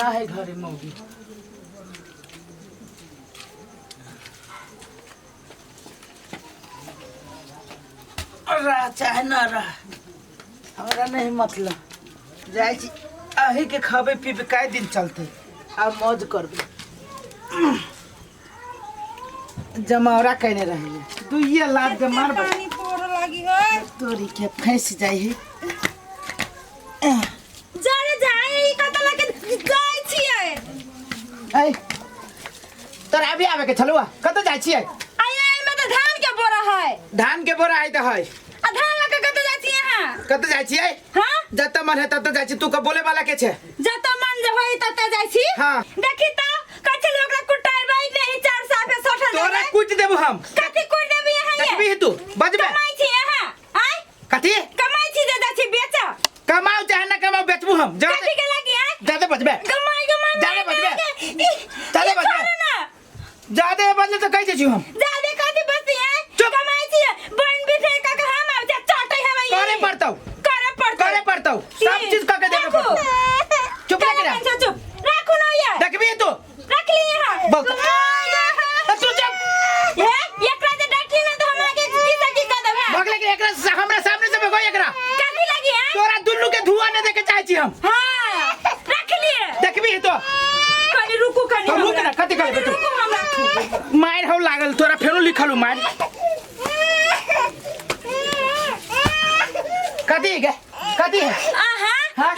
ना है घरे मौगी। रहा चाहे ना रहा हमारा नहीं मतलब जाए अही के खाबे पीबे कै दिन चलते अब मौज करबे जमावरा कहने रही दुइये लाख के मार पानी पोर लगी है तोरी के फंस जाई है जाने जाए ई कत लगे जाय छिए ए तोरा अभी आवे के चलुआ कत जाय छिए आये में तो धान के बोरा है धान के बोरा है तो है आ धान लगे कत जाय छिए हां कत जाय छिए हां जत मन है तत जाय छी तू का बोले वाला के छे जत मन जे होई तत जाय छी हां देखि त कछ लोग कुटाई बाई नहीं 4 साफे 60 तोरा कुछ देबो हम कथि कुट देबी यहां ये कथि तू बजबे कमाई छी यहां आय कथि कमाई छी जे छी बेचा कमाओ चाहे ना कमाओ बेचबू हम कथि के लगी है ज्यादा बजबे कमाई ज्यादा बजबे ज्यादा बजबे ज्यादा बजले तो कह छी हम ज्यादा कथि बसती है कमाई छी बन बिठे का हम आ चाटे है भाई करे पड़तो सब चीज का के देबे पड़तो चुप रह के चुप राखो ना ये देखबी तू रख ली यहां बोल तू चुप ये एकरा जे डाटी ना तो हमरा के की कर देबे भगले के एकरा हमरा सामने से भगो एकरा कथि लगी है तोरा दुल्लू के धुआं न देखे चाहे छी हम हां रख लिए देखबी तो कनी रुकू कनी रुक ना कथि करे तू मार हो लागल तोरा फेरो लिखलु मार कथि है आहा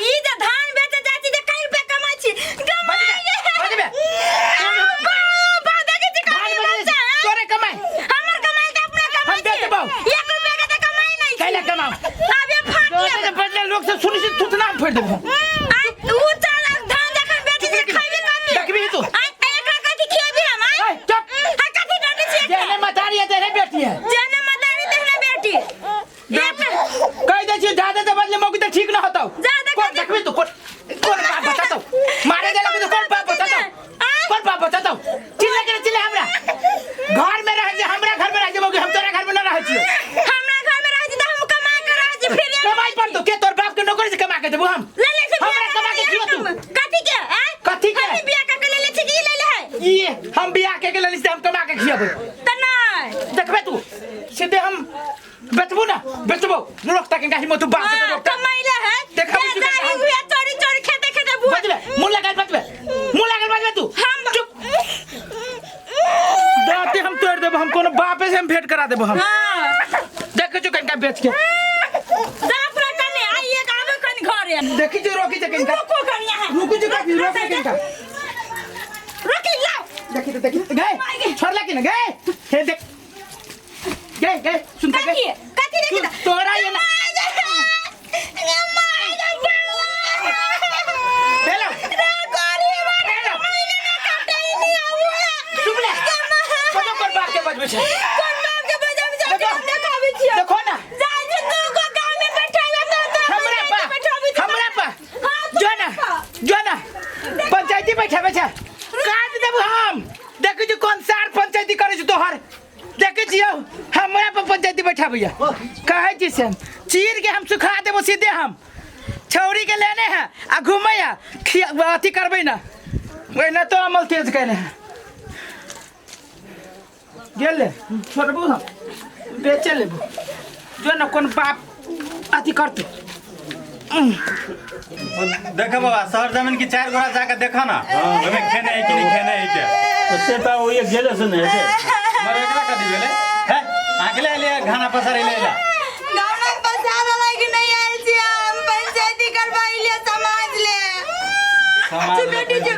ई जे धान बेचे जाची जे कई रुपया कमाई छी बजबे बादा के कमाई तोरे कमाई हमर कमाई के अपना कमाई हम बेचबो 1 रुपया के कमाई नहीं कैला कमाओ अब ये फाट तोरे बदले लोग से सुनि से थुथना फेर देबो आई तू चल धान जखन बेची से खाइबे कमी देखबी तू आई एकरा कथि खिएबी हम आई चुप आ कथि डाटी छी जेने मतारी है तेरे बेटी है जेने मदारी देखने बेटी कह दे छी ज्यादा से बदले मौकी तो ठीक ना होता ज्यादा देखबी तू कौन बाप बताता मारे देला तो कौन बाप बताता चिल्ला हमरा घर में रह जे हमरा घर में रह जे मौकी हम तोरा घर में ना रह छी हमरा घर में रह जी त हम कमा के रह जी फिर कमाई पर तो के तोर बाप के नौकरी से कमा के देबो हम ले ले से हमरा कमा के दियो तू कथि के कथि के बियाह करके ले ले छी की ले ले है ये हम बियाह के लेल से हम कमा के खियाबो त नहीं देखबे तू सीधे हम बेचबो रोक तक का हिम्मत बाप के रोक कमाइला है देखा जाई हुए चोरी चोरी खेते बुआ बजबे मुंह लगा बजबे तू हम चुप दाते हम तोड़ देबो हम कोनो बापे से हम भेंट करा देबो हम हां देख जो कनका बेच के जाफरा कने आई एक आवे कन घरे देखि जो रोकी जे कनका रुको कन यहां रुको जो रोकी कनका रोकी ला देखि गए छोड़ला कि ना गए हे देख गए सुन के कथि देखि तोरा ये ना बजबे छै कोन बाप के बजाबे जाके हम देखाबे छियै देखो ना जाय जे तू को गांव में बैठाबे त हमरा पा जो ना पंचायती बैठाबे छै काट देबो हम देखि जो कोन सार पंचायती करे छै तोहर देखि जियो हमरा पे पंचायती बैठाबैया कहै छी से चीर के हम सुखा देबो सीधे हम छौरी के लेने है आ घुमैया अथी करबै ना ओइ ना तो अमल तेज कहने है गेले छोड़बू हम बेचे लेबू जो ना कोन बाप अथी करते देखो बाबा शहर जमीन की 4 गोरा जाकर देखो ना हमें खेने है कि नहीं खेने है क्या से तो वो ये गेले से नहीं है मर एकला कदी गेले है आकले ले खाना पसार ले ला गांव में पसार लागी नहीं आइल छी हम पंचायती करवाइले समाज ले बेटी जो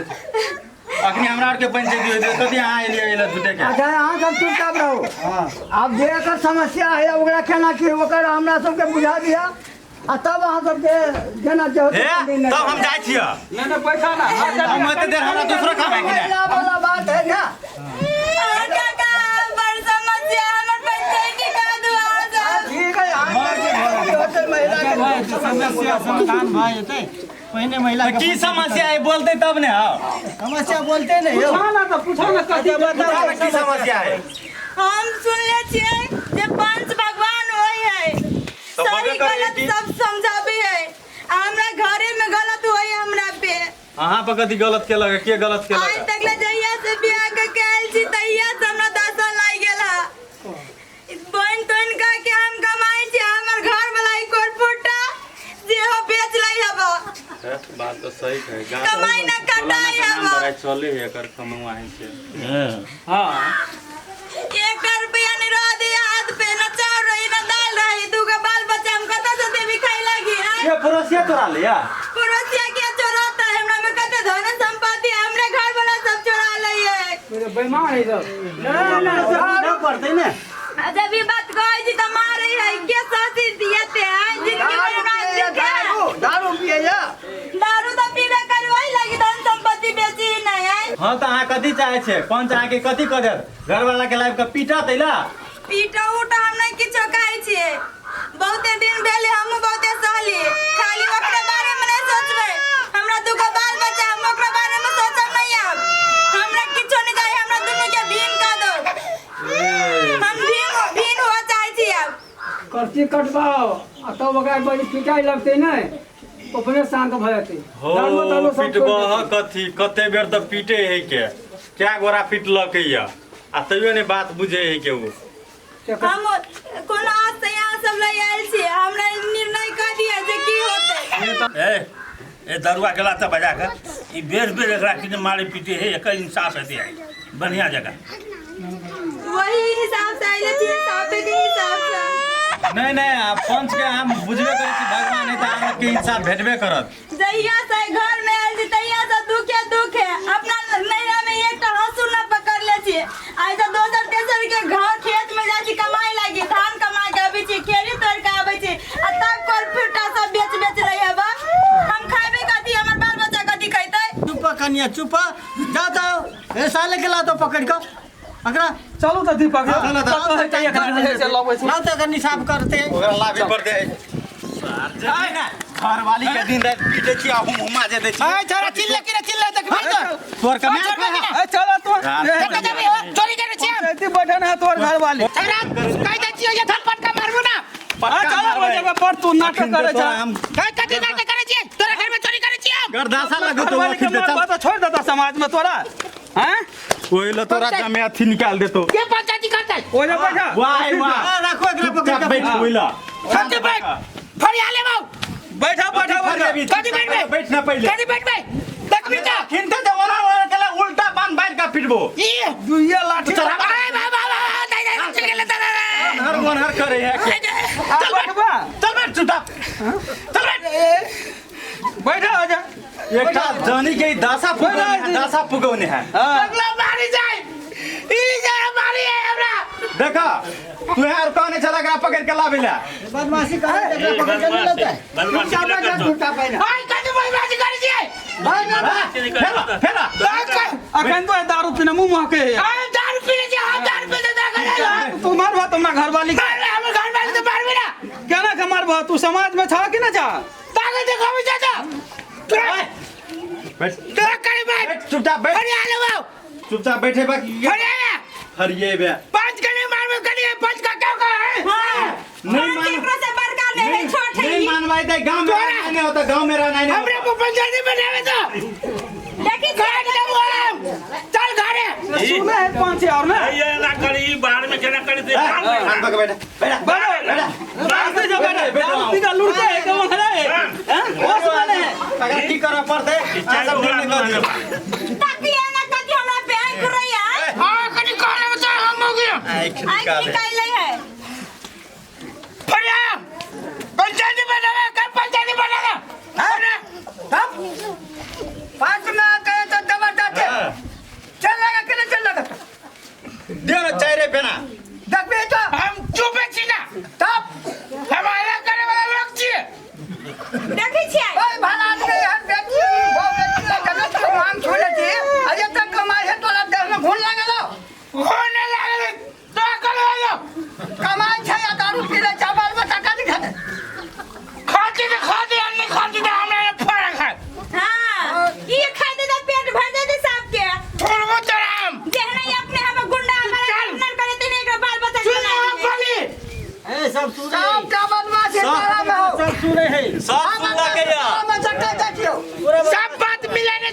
अखनी हमरा और के पंचायती होय कदी आ एले झूठे के अच्छा अहाँ सब चुपचाप रहो हां अब जे एकर समस्या है ओकरा केना की ओकर हमरा सबके बुझा दिया आ तब अहाँ सबके जेना जे होते तब हम जाय छियै ना पैसा ना हम होते देर हमरा दूसरा काम है कि नहीं वाला बात है ना काका बड़ समस्या हमर पंचायती का दुआ ठीक है होते महिला के समस्या समाधान भाई हेतै पहिने महिला की समस्या है बोलते तब ने हां समस्या बोलते नहीं हो पूछो ना कथी बताओ की समस्या है हम सुनले छियै जे पंच भगवान होय है सही गलत सब समझाबे है हमरा घरे में गलत होय हमरा पे अहाँ पर कथी गलत केलक के गलत आज केलक तक ले जहिया से बियाह के कैल छी तहिया से हमरा 10 साल लाग गेल हा बहन तोन का के हम कमाई छी हमर घर वाला ई कोरपुटा जे हो बेच लै हबो बात तो सही है कमाई ना कटाई हबो चले है कर कमवा है से हां 1 रुपया नहीं रह दे हाथ पे न चाउर रही न दाल रही दू के बाल बच्चा हम कत से देवी खाई लगी ये पड़ोसिया तोरा लिया पड़ोसिया के चोराता है हमरा में कते धन संपत्ति हमरे घर वाला सब चोरा लइए मेरे बेईमान है सब ना सब पड़ते ना जब ये बात कहे जी तो मारे है के साथी दिएते हैं जिंदगी में ना देखे दारू पिए जा दारू तो पीबे करवाई लगी धन संपत्ति बेची नहीं है हां त अहाँ कथी चाहे छे पंच अहाँ के कथी करे घर वाला के लाइफ का पीटा तैला पीटा उठा हम नहीं किछो खाई छिए बहुते दिन भेले हम बहुते सहली खाली ओकरे बारे में नहीं सोचबे हमरा दुगो बाल बच्चा हम ओकरे बारे में सोचब नहीं अब हमरा किछो नहीं चाहिए हमरा दुनू के भीन का दो हम भीन हो चाहे छी अब कर्ची कटवाओ आ तब ओकरा बड़ी पिटाई लगते नहीं अपने शांत भ जाते हो पिटबह कथी कते बेर त पीटे है के क्या गोरा पिटलक या आ तइयो ने बात बुझे है के वो हम कोन आज से यहाँ सब ले आयल छी हमरा निर्णय कर दिया जे की होते ए दरुआ गेला त बजा के ई बेर एकरा किने मारे पीटे है एक इंसाफ है दे बढ़िया जगह वही हिसाब से आइले थी हिसाब के हिसाब से नहीं पंच के हम बुझबे करै छी भगवान है त हम के इंसाफ भेटबे करत जहिया से घर में आयल छी तहिया से दुख है अपना नैया में एक हंसू न पकड़ ले छी आज तो दोसर तेसर के घर खेत में जा छी कमाई लागी धान कमा के आबै छी खेरी तोड़ के आबै छी आ तब कर फिटा सब बेच रही है बा हम खाबे कथी हमर बाल बच्चा कथी खैतै चुप कनिया चुप जा ए साले के ला तो पकड़ के अकरा चलो तो दीपक चलो तो से लबे छी ना त कर निसाब करते ओकरा लाभे पर दे घर वाली के दिन रात पीटे छी हम माजे दे छी ए छोरा चिल्ला देख भाई तो तोर का मैं ए चलो तो चोरी करे छी हम एती बैठन है तोर घर वाले छोरा कह दे छी ये थप्पड़ का मारबो ना चलो जगह पर तू नाटक करे छ हम कथी नाटक करे छी तोरा घर में चोरी करे छी हम गर्दासा लगो तो वाली के मारबा तो छोड़ देता समाज में तोरा हैं कोई ल तोरा जमे अथी निकाल देतो के पंचायती करतै ओए बैठा वाह रखो एकरा पकड़ के बैठ कोई ल कथी बैठ फरिया ले बाऊ बैठा कथी बैठ बैठ ना पहले कथी बैठ देख बेटा खिनते दे वाला के उल्टा बांध बांध का पिटबो ये दुइया लाठी अरे बाबा दाई चल गेले तारा हर मन हर करे है चल बैठबा चल बैठ चुप चल बैठ बैठा आजा एकटा जानी के दासा पुगौने है अगला मारी जाए ई जरा मारी है हमरा देखा तू यार कौन चला गया पकड़ के लावेला बदमाशी करे एकरा पकड़ के नहीं लेता है बदमाशी चुपचाप बैठा झूठा पहना हाय कथी बदमाशी करे छी फेरा अखन तो दारू पीने मुंह महके हम दारू पीने छी हम दारू पीने दाखल तू मारबा तुमरा घर वाली के हम घर वाले तो मारबे ना केना के मारबा तू समाज में छ कि ना छ ताकत देखो चाचा बैठ तोरा करे बैठ चुपचाप बैठ फरिया ले बाऊ चुपचाप बैठे बा फरिया हरिये बे पांच कने मारबे कने पांच का क्या है हां नहीं मान एकरा से बड़का नहीं है छोट है नहीं मानवाई दे गांव में रहना नहीं होता गांव में रहना नहीं हमरे को पंचायती बनावे तो देखी काट दे बोल चल घरे सुना है कौन से और ना ये ना करी बाहर में केना करी दे खान पक बैठा बैठा रास्ते जो बैठा दारू पी का लुड़का है कौन खड़ा है हैं वो सुने अगर की करा पड़ते सब निर्णय कर दियो ताकि ना ताकि हमरा बैंक रही है हां कनी कहले तो हम हो गया आँख आज निकाल निकाल ले है फरिया पंचायती बनावे कर पंचायती बनावे अरे तब पांच में कहे तो दबाता थे चल लगा कि नहीं चल लगा दियो ना चाय पेना देख बे तो हम चुप छी ना तब हमारा करे वाला लोग छी देखी छी ओए भला आदमी हर व्यक्ति बहुत व्यक्ति गलत काम छोड़े छी अजे तक कमाई है तोरा देह में घुन लागलो होने लगे तो कर लो कमाई छै या दारू पी ले चावल में टका दिखा खाती अन्य खाती तो हमें फर्क है हां ये खाई दे तो पेट भर दे सबके थोड़ो तराम जेहना ही अपने हम गुंडा हमारा नर करे तेने एक बाल बच्चा सुन बोली ए सब सुने सब का बदमाश है तारा में हो सब सुने है सब सुन ला के या मैं चक्का देखियो सब बात मिलाने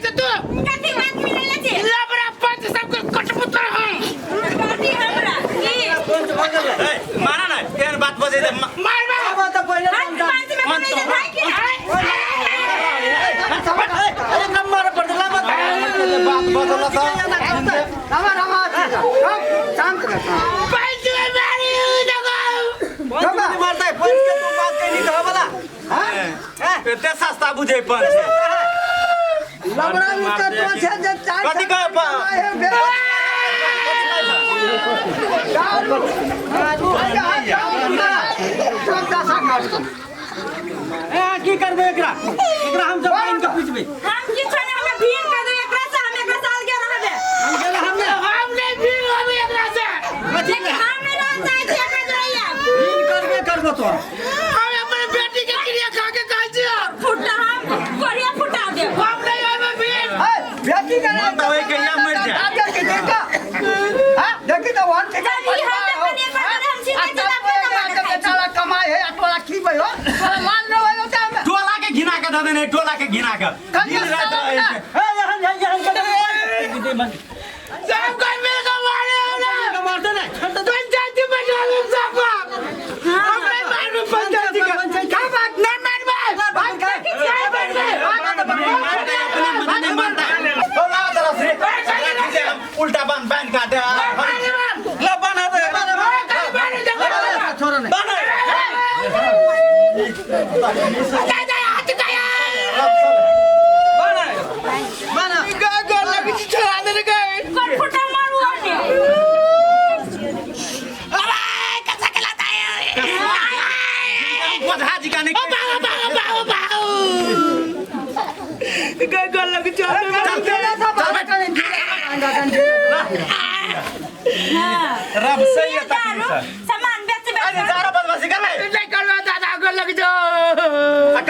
माना ना केहन बात बजे दे मार बा अब तो पहले हाथ पांच में मन नहीं तो- भाई की अरे नंबर पड़ला मत बात बदला था हमार शांत रह पंच में मारी देखो बाबा मारता है पंच के तू बात कहीं कहा वाला हां एते सस्ता बुझे पंच लबड़ा उसका तो छे जे चार कथी कहे पा की करबे एकरा हम सब पाइन के पूछबे हम की छने हमें भीड़ कर दे एकरा से हम एकरा साल के रहबे हमने भी अभी एकरा से लेकिन हम नहीं रह जाए छे में रहिया भीड़ करबे करबो तो हम अपने बेटी के क्रिया खा के खाई छी फुटा हम कोरिया फुटा दे हम नहीं आवे भी बेटी के नाम तो होई के या मर जा के देखा हां देखी तो वन के जब ई हम अपन एक बार हम सीधे चला पे चला कमाए है अटोला की भयो मान लो है तो टोला के घिना के दे देने टोला के घिना के दिन रात रहे यहाँ सब कोई मिल के मारे हमरा मारते ना पंचायती में जावे सब हमने मार में पंचायती का क्या बात ना मार भाई क्या बात नहीं मानता टोला तरफ से उल्टा बन बन का दे ला बना दे छोड़ नहीं बना बना कर फुटा मारू ने बोझा जी का नहीं रब सही है तकलीफ है सामान बेच अरे सारा बदमाशी कर ले नहीं करवा दादा को लग जो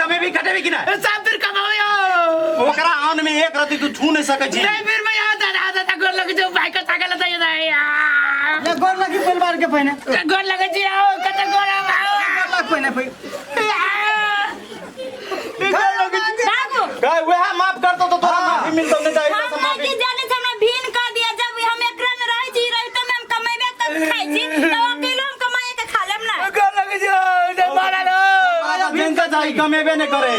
कमे भी कटे भी कि ना सब फिर कमाओ ओकरा आन में एक रति तू छू नहीं सके छी नहीं फिर मैं यहाँ दादा को लग जो भाई का सागल था ये यार ये गोर लगी परिवार के पहने गोर लगे जी आओ कत गोरा आओ लग पहने भाई बाबू का वह माफ कर तो तोरा माफी मिलतो नहीं चाहिए हम नहीं की जाने से हमरा भीन कर दिया जब हम एकरा में रह जी रही तो हम कमाइबे तब खाई छी तो अकेले हम कमाए के खा लेम ना गोर लगे जी नहीं मारा लो जनता चाहिए कमेबे नहीं करे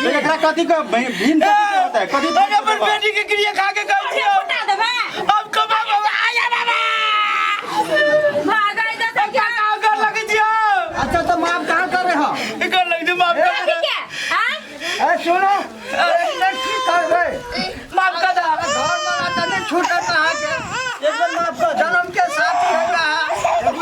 ये एकरा कथी का भीन कथी होता है कथी अरे अपन बेटी की क्रिया खा के खाई छी फुटा देबे अब कमाओ आया बाबा भागाई दे तो क्या गोर लगे जी अच्छा तो माफ कहाँ कर रहे हो गोर लगे जी माफ कर दे ठीक है हां ए सुनो की कर रहे माफ कर दे घर में आता नहीं छूटा कहाँ के एक बार माफ कर जन्म के साथ ही होगा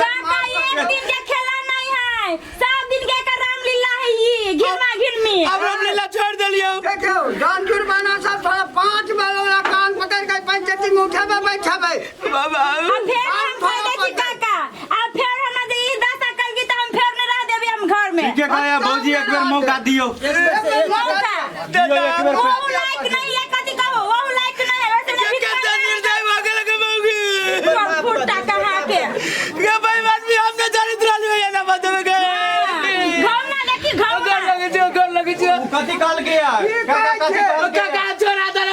काका एक दिन के खेला नहीं है 7 दिन के राम लीला है ये घिरमा घिरमी अब हम लीला छोड़ दिलियो देखो जान जुर्माना सब थोड़ा 5 बार वाला कान पकड़ के पंचायती में उठाबे बैठाबे बाबा अब फिर हम कहले छी काका अब फिर हम दे 10 कल की तो हम फिर न रह देबे हम घर में ठीक है कहे भौजी एक बार मौका दियो मौका दियो एक बार वो लायक नहीं है कथी कहो वो लायक नहीं है वैसे नहीं कितना निर्दय भागे लगे मौगी फुटा कहाँ के ये भाई बात भी हमने चरित्र लिए है ना बात में गए घाव ना देखी घाव गोर लगे जी कथी काल के यार काका कथी काल के काका छोड़ा दो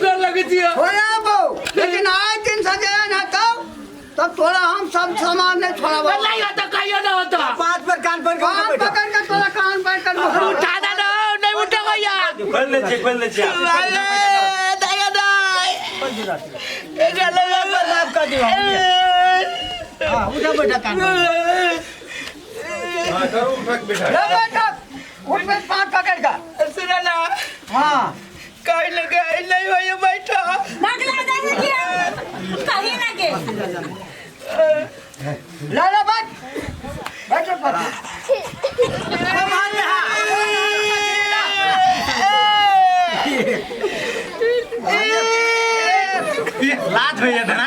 गोर लगे जी होया बो लेकिन आज दिन सजे ना तब थोड़ा हम सब सामान नहीं छोड़ा नहीं होता कहियो ना होता 5 बार कान पकड़ के थोड़ा कान पकड़ के उठा दे नहीं उठा भैया खोल ले छी अरे दया दे ये लगा माफ कर दियो हां उठा बैठा कान हां करू फक बिठा ले बैठा उठ पे पांच पकड़ का सुना ना हां कहीं लगे नहीं भैया बैठा भागला जैसे कि कहीं ना के ला बैठ बैठ पर हमारे लाज हो जाता ना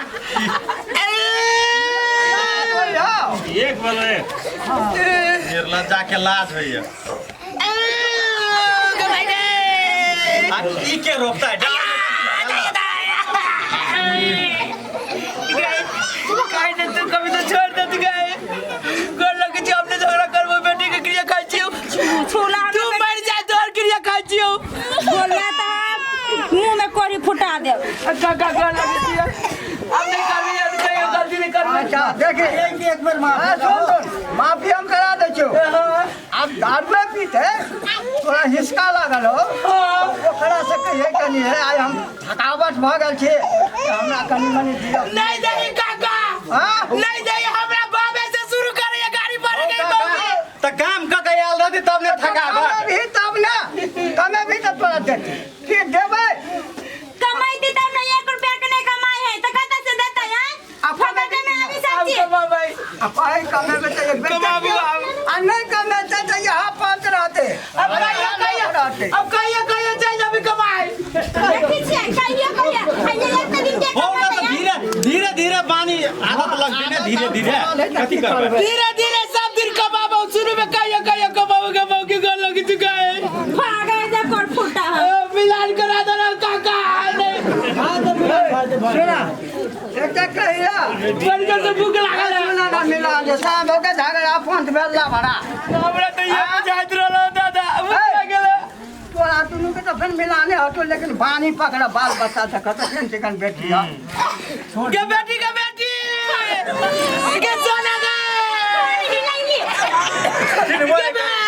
एक बोल रे फिर लज्जा के लाज हो या ई के रोकता है कहीं नहीं तो कभी तो छोड़ देती गए गोर लगे जी हमने झगड़ा कर वो बेटी की क्रिया खाई छी छूला तू मर जाए तो और क्रिया खाई छी बोलना तो मुंह में कोरी फुटा दे काका गोर लगे जी अब नहीं कर रही है कहीं गलती नहीं कर रही अच्छा देखे थे थोड़ा हिसका लागल हो ओकरा से कहिए कनी है आइ हम थकावट भ गेल छी हमरा कनी मनी दियो नहीं दे काका हां नहीं दे हमरा बाबे से शुरू करे गाड़ी पर गई बाबू त काम क के आयल रहती तब ने थकावा कमे भी तो तोरा देती फिर देबै कमाई दी तब ना 1 रुपया के नहीं कमाई है तो कत से देता है फटा में अभी सब्जी अपाई कमे में तो एक कमाबू आ नहीं कमे तो यहाँ 5 रहते अब कहिए चाहिए अभी कमाए देखी छे कहिए कहिए एक दिन के हो ना तो धीरे धीरे धीरे पानी आदत लग गई ना धीरे धीरे कथी करबे धीरे धीरे सब दिन कमाबो शुरू में कहिए कमाओ के गल लग चुका है भागे जा कोट फुटा मिलान करा दो ना काका सुना एक कहिया बड़ी से भूख लागल है सुना ना मिला दे साहब के झगड़ा पंथ बेला भरा हमरा तो ये बुझाइत रहलो दादा भूख लागल तोरा तुनु के तो फिर मिलाने हटो लेकिन पानी पकड़ा बाल बच्चा से कत चिकन बेटी के बेटी के सोना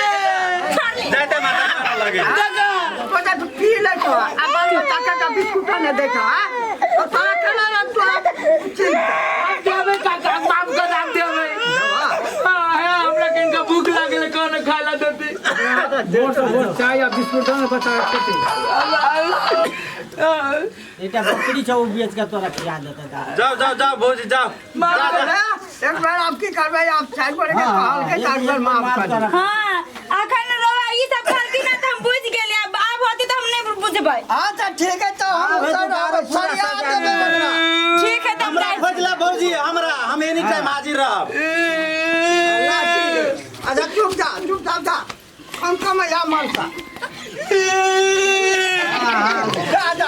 जाते माता लगे दादा कोटा तू पी ले तो अब बच्चा का बिस्कुट ने देखा तो सारा खाना ना तो देवे काका माफ कर दाम देवे हां हमरा किनका भूख लागल कोन खाला देती वोट चाय या बिस्कुट ने बता करते एटा बकरी छौ बेच के तोरा खिया देता जाओ भौजी जाओ एक बार आप की करबे आप चाय पर के कहल के चाय पर माफ कर दे हां अखन रोवा ई सब करती ना तो हम बुझ गेली अब होती तो हम नहीं बुझबै हां तो ठीक है तो हम सब सरिया देबे बकरा ठीक है तुम जाओ खोजला भौजी हमरा हम एनी टाइम हाजिर रहब अच्छा चुप जा हम कम या मरसा जा